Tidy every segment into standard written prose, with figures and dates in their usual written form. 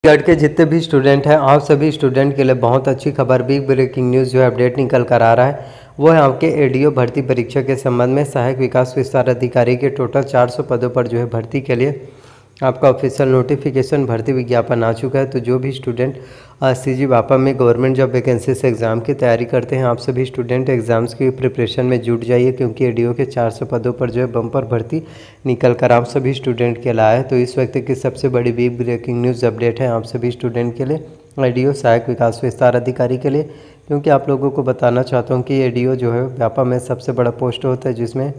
छत्तीसगढ़ के जितने भी स्टूडेंट हैं, आप सभी स्टूडेंट के लिए बहुत अच्छी खबर, बिग ब्रेकिंग न्यूज़ जो है अपडेट निकल कर आ रहा है। वो है आपके एडीओ भर्ती परीक्षा के संबंध में सहायक विकास विस्तार अधिकारी के टोटल 400 पदों पर जो है भर्ती के लिए आपका ऑफिशियल नोटिफिकेशन भर्ती विज्ञापन आ चुका है। तो जो भी स्टूडेंट सीजी वापा में गवर्नमेंट जॉब वैकेंसी से एग्ज़ाम की तैयारी करते हैं, आप सभी स्टूडेंट एग्ज़ाम्स की प्रिपरेशन में जुट जाइए, क्योंकि एडीओ के 400 पदों पर जो है बम्पर भर्ती निकल कर आप सभी स्टूडेंट के लाया है। तो इस वक्त की सबसे बड़ी बिग ब्रेकिंग न्यूज़ अपडेट है आप सभी स्टूडेंट के लिए, एडीओ सहायक विकास विस्तार अधिकारी के लिए, क्योंकि आप लोगों को बताना चाहता हूँ कि एडीओ जो है व्यापा में सबसे बड़ा पोस्ट होता है, जिसमें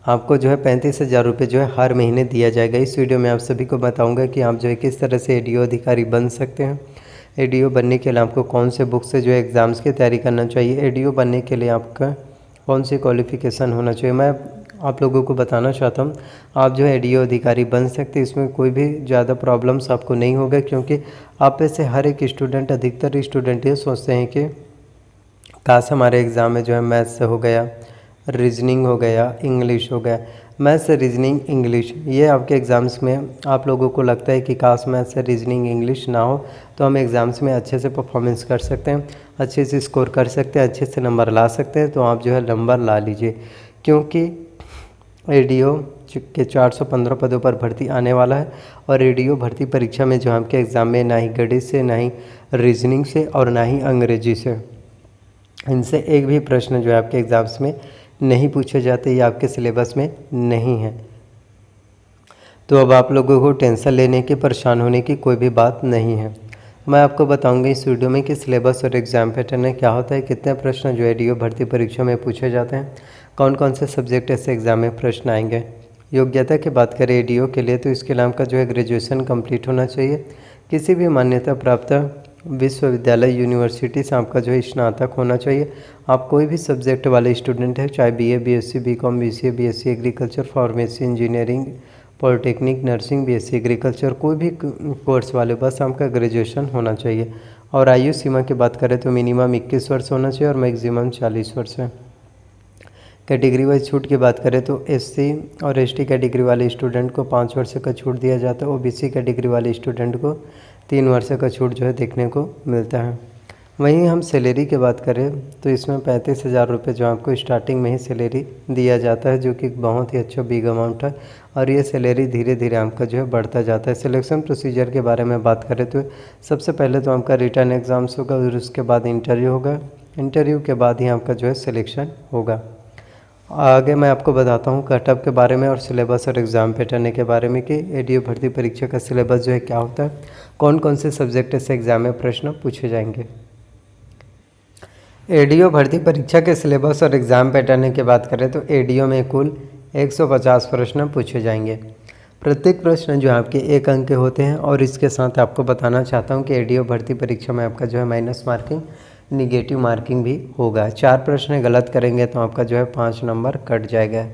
आपको जो है 35,000 रुपये जो है हर महीने दिया जाएगा। इस वीडियो में आप सभी को बताऊंगा कि आप जो है किस तरह से एडीओ अधिकारी बन सकते हैं, एडीओ बनने के लिए आपको कौन से बुक से जो है एग्ज़ाम्स की तैयारी करना चाहिए, एडीओ बनने के लिए आपका कौन सी क्वालिफ़िकेशन होना चाहिए। मैं आप लोगों को बताना चाहता हूँ, आप जो है एडीओ अधिकारी बन सकते हैं। इसमें कोई भी ज़्यादा प्रॉब्लम्स आपको नहीं होगा, क्योंकि आप में से हर एक स्टूडेंट, अधिकतर स्टूडेंट ये सोचते हैं कि काश हमारे एग्ज़ाम में जो है मैथ्स से हो गया, रीजनिंग हो गया, इंग्लिश हो गया। मैथ्स से रीजनिंग इंग्लिश, ये आपके एग्ज़ाम्स में आप लोगों को लगता है कि काश मैथ्स से रीजनिंग इंग्लिश ना हो, तो हम एग्ज़ाम्स में अच्छे से परफॉर्मेंस कर सकते हैं, अच्छे से स्कोर कर सकते हैं, अच्छे से नंबर ला सकते हैं। तो आप जो है नंबर ला लीजिए, क्योंकि एडीओ के 415 पदों पर भर्ती आने वाला है। और एडीओ भर्ती परीक्षा में जो आपके एग्ज़ाम में ना ही गणित से, ना ही रीजनिंग से और ना ही अंग्रेजी से, इनसे एक भी प्रश्न जो है आपके एग्ज़ाम्स में नहीं पूछे जाते या आपके सिलेबस में नहीं है। तो अब आप लोगों को टेंशन लेने की, परेशान होने की कोई भी बात नहीं है। मैं आपको बताऊंगा इस वीडियो में कि सिलेबस और एग्ज़ाम पैटर्न में क्या होता है, कितने प्रश्न जो एडीओ भर्ती परीक्षा में पूछे जाते हैं, कौन कौन से सब्जेक्ट ऐसे एग्ज़ाम में प्रश्न आएंगे। योग्यता की बात करें एडीओ के लिए, तो इसके लिए आपका जो है ग्रेजुएशन कंप्लीट होना चाहिए, किसी भी मान्यता प्राप्त विश्वविद्यालय यूनिवर्सिटी से आपका जो है स्नातक होना चाहिए। आप कोई भी सब्जेक्ट वाले स्टूडेंट है, चाहे BA, BSc, BCom, BCA, BSc agriculture, pharmacy, engineering, polytechnic, nursing, BSc agriculture, कोई भी कोर्स वाले, बस आपका ग्रेजुएशन होना चाहिए। और आयु सीमा की बात करें तो मिनिमम 21 वर्ष होना चाहिए और मैक्सिमम 40 वर्ष है। कैटेगरी वाइज छूट की बात करें तो एससी और एसटी कैटेगरी वाले स्टूडेंट को 5 वर्ष का छूट दिया जाता है, ओबीसी कैटेगरी वाले स्टूडेंट को 3 वर्ष का छूट जो है देखने को मिलता है। वहीं हम सैलरी की बात करें तो इसमें 35,000 रुपये जो आपको स्टार्टिंग में ही सैलरी दिया जाता है, जो कि बहुत ही अच्छा बिग अमाउंट है। और ये सैलरी धीरे धीरे आपका जो है बढ़ता जाता है। सिलेक्शन प्रोसीजर के बारे में बात करें तो सबसे पहले तो आपका रिटर्न एग्ज़ाम्स होगा, और उसके बाद इंटरव्यू होगा, इंटरव्यू के बाद ही आपका जो है सिलेक्शन होगा। आगे मैं आपको बताता हूँ कटअप के बारे में और सिलेबस और एग्ज़ाम पैटर्न के बारे में कि एडीओ भर्ती परीक्षा का सिलेबस जो है क्या होता है, कौन कौन से सब्जेक्ट से एग्ज़ाम में प्रश्न पूछे जाएंगे। एडीओ भर्ती परीक्षा के सिलेबस और एग्ज़ाम पैटर्न की बात करें तो एडीओ में कुल 150 प्रश्न पूछे जाएंगे। प्रत्येक प्रश्न जो आपके 1 अंक के होते हैं। और इसके साथ आपको बताना चाहता हूँ कि एडीओ भर्ती परीक्षा में आपका जो है माइनस मार्किंग, निगेटिव मार्किंग भी होगा। 4 प्रश्न गलत करेंगे तो आपका जो है 5 नंबर कट जाएगा।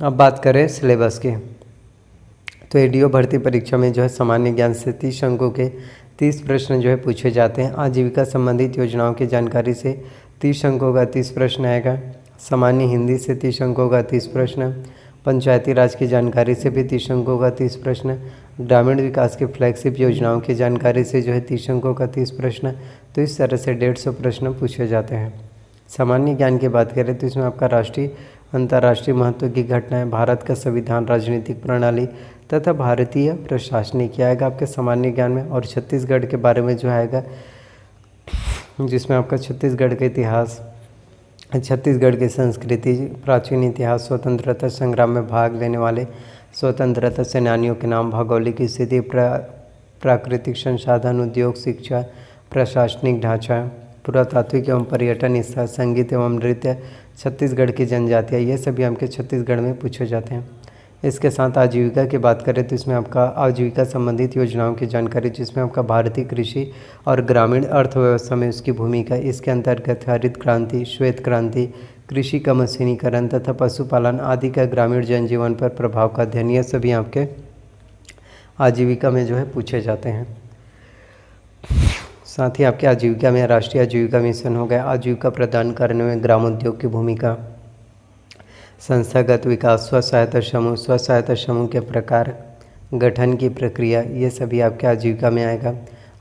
अब बात करें सिलेबस की, तो एडीओ भर्ती परीक्षा में जो है सामान्य ज्ञान से 30 अंकों के 30 प्रश्न जो है पूछे जाते हैं। आजीविका संबंधित योजनाओं की जानकारी से 30 अंकों का 30 प्रश्न आएगा। सामान्य हिंदी से 30 अंकों का 30 प्रश्न, पंचायती राज की जानकारी से भी 30 अंकों का 30 प्रश्न, ग्रामीण विकास की फ्लैगशिप योजनाओं की जानकारी से जो है 30 अंकों का 30 प्रश्न। तो इस तरह से 150 प्रश्न पूछे जाते हैं। सामान्य ज्ञान की बात करें तो इसमें आपका राष्ट्रीय, अंतर्राष्ट्रीय महत्व की घटनाएं, भारत का संविधान, राजनीतिक प्रणाली तथा भारतीय प्रशासनिक आएगा आपके सामान्य ज्ञान में। और छत्तीसगढ़ के बारे में जो आएगा, जिसमें आपका छत्तीसगढ़ का इतिहास, छत्तीसगढ़ की संस्कृति, प्राचीन इतिहास, स्वतंत्रता संग्राम में भाग लेने वाले स्वतंत्रता सेनानियों के नाम, भौगोलिक स्थिति, प्राकृतिक संसाधन, उद्योग, शिक्षा, प्रशासनिक ढांचा, पुरातात्विक एवं पर्यटन स्थल, संगीत एवं नृत्य, छत्तीसगढ़ की जनजातियाँ, ये सभी आपके छत्तीसगढ़ में पूछे जाते हैं। इसके साथ आजीविका की बात करें तो इसमें आपका आजीविका संबंधित योजनाओं की जानकारी, जिसमें आपका भारतीय कृषि और ग्रामीण अर्थव्यवस्था में उसकी भूमिका, इसके अंतर्गत हरित क्रांति, श्वेत क्रांति, कृषि का मशीनीकरण तथा पशुपालन आदि का ग्रामीण जनजीवन पर प्रभाव का अध्ययन, ये सभी आपके आजीविका में जो है पूछे जाते हैं। साथ ही आपके आजीविका में राष्ट्रीय आजीविका मिशन हो गया, आजीविका प्रदान करने में ग्राम उद्योग की भूमिका, संस्थागत विकास, स्व सहायता समूह के प्रकार, गठन की प्रक्रिया, ये सभी आपके आजीविका में आएगा।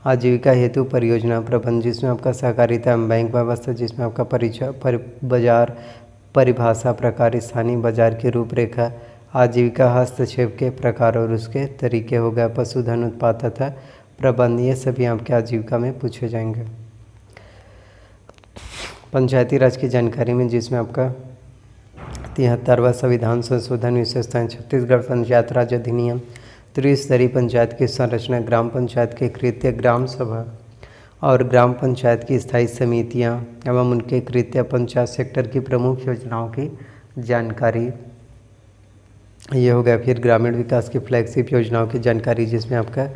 आजीविका हेतु परियोजना प्रबंध, जिसमें आपका सहकारिता एवं बैंक व्यवस्था, जिसमें आपका बाजार परिभाषा, प्रकार, स्थानीय बाजार की रूपरेखा, आजीविका हस्तक्षेप के प्रकार और उसके तरीके हो गया, पशुधन उत्पाद तथा प्रबंध, ये सभी आपके आजीविका में पूछे जाएंगे। पंचायती राज की जानकारी में, जिसमें आपका 73वां संविधान संशोधन विशेषताएं, छत्तीसगढ़ पंचायत राज अधिनियम, त्रिस्तरीय पंचायत की संरचना, ग्राम पंचायत के कृत्य, ग्राम सभा और ग्राम पंचायत की स्थायी समितियां एवं उनके कृत्य, पंचायत सेक्टर की प्रमुख योजनाओं की जानकारी, ये हो गया। फिर ग्रामीण विकास की फ्लैगशिप योजनाओं की जानकारी, जिसमें आपका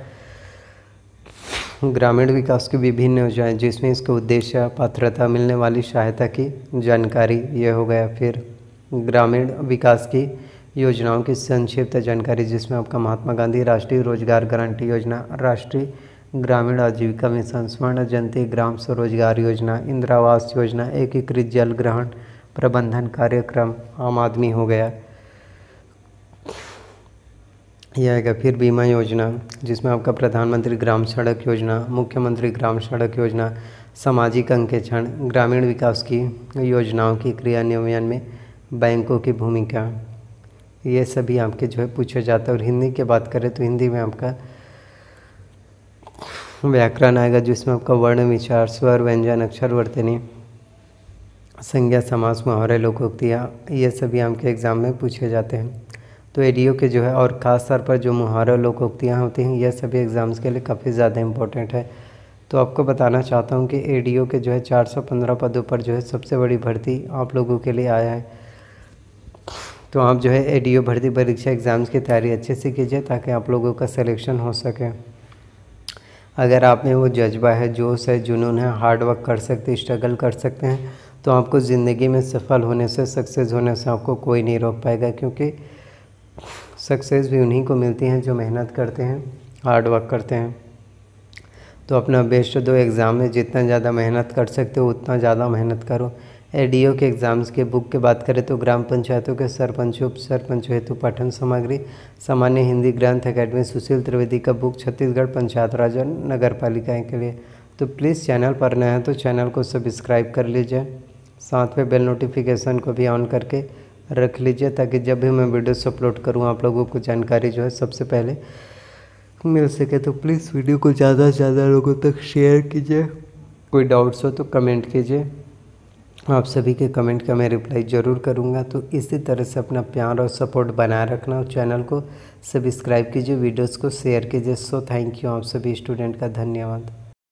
ग्रामीण विकास की विभिन्न योजनाएं, जिसमें इसके उद्देश्य, पात्रता, मिलने वाली सहायता की जानकारी, ये हो गया। फिर ग्रामीण विकास की योजनाओं की संक्षिप्त जानकारी, जिसमें आपका महात्मा गांधी राष्ट्रीय रोजगार गारंटी योजना, राष्ट्रीय ग्रामीण आजीविका मिशन, स्वर्ण जयंती ग्राम स्वरोजगार योजना, इंदिरा आवास योजना, एकीकृत जल ग्रहण प्रबंधन कार्यक्रम, आम आदमी हो गया, यह आएगा। फिर बीमा योजना, जिसमें आपका प्रधानमंत्री ग्राम सड़क योजना, मुख्यमंत्री ग्राम सड़क योजना, सामाजिक अंकेक्षण, ग्रामीण विकास की योजनाओं की क्रियान्वयन में बैंकों की भूमिका, ये सभी आपके जो है पूछे जाता है। और हिंदी की बात करें तो हिंदी में आपका व्याकरण आएगा, जिसमें आपका वर्ण विचार, स्वर, व्यंजन, अक्षर, वर्तनी, संज्ञा, समास, मुहावरे, लोकोक्तियाँ, ये सभी आपके एग्जाम में पूछे जाते हैं। तो एडीओ के जो है और ख़ास तौर पर जो मुहावरे, लोकोक्तियाँ होती हैं, यह सभी एग्ज़ाम्स के लिए काफ़ी ज़्यादा इम्पोर्टेंट है। तो आपको बताना चाहता हूँ कि एडीओ के जो है 415 पदों पर जो है सबसे बड़ी भर्ती आप लोगों के लिए आया है। तो आप जो है एडीओ भर्ती परीक्षा एग्ज़ाम्स की तैयारी अच्छे से कीजिए, ताकि आप लोगों का सिलेक्शन हो सके। अगर आप में वो जज्बा है, जोश है, जुनून है, हार्ड वर्क कर सकते, स्ट्रगल कर सकते हैं, तो आपको ज़िंदगी में सफल होने से, सक्सेस होने से आपको कोई नहीं रोक पाएगा, क्योंकि सक्सेस भी उन्हीं को मिलती हैं जो मेहनत करते हैं, हार्ड वर्क करते हैं। तो अपना बेस्ट दो, एग्ज़ाम में जितना ज़्यादा मेहनत कर सकते हो उतना ज़्यादा मेहनत करो। एडीओ के एग्ज़ाम्स के बुक की बात करें तो ग्राम पंचायतों के सरपंच, उप सरपंच हेतु पठन सामग्री, सामान्य हिंदी ग्रंथ अकेडमी सुशील त्रिवेदी का बुक, छत्तीसगढ़ पंचायत राज और नगर पालिकाएँ के लिए। तो प्लीज़ चैनल पर नए हैं तो चैनल को सब्सक्राइब कर लीजिए, साथ में बेल नोटिफिकेशन को भी ऑन करके रख लीजिए, ताकि जब भी मैं वीडियोस अपलोड करूँ आप लोगों को जानकारी जो है सबसे पहले मिल सके। तो प्लीज़ वीडियो को ज़्यादा से ज़्यादा लोगों तक शेयर कीजिए। कोई डाउट्स हो तो कमेंट कीजिए, आप सभी के कमेंट का मैं रिप्लाई ज़रूर करूँगा। तो इसी तरह से अपना प्यार और सपोर्ट बनाए रखना और चैनल को सब्सक्राइब कीजिए, वीडियोज़ को शेयर कीजिए। सो थैंक यू, आप सभी स्टूडेंट का धन्यवाद।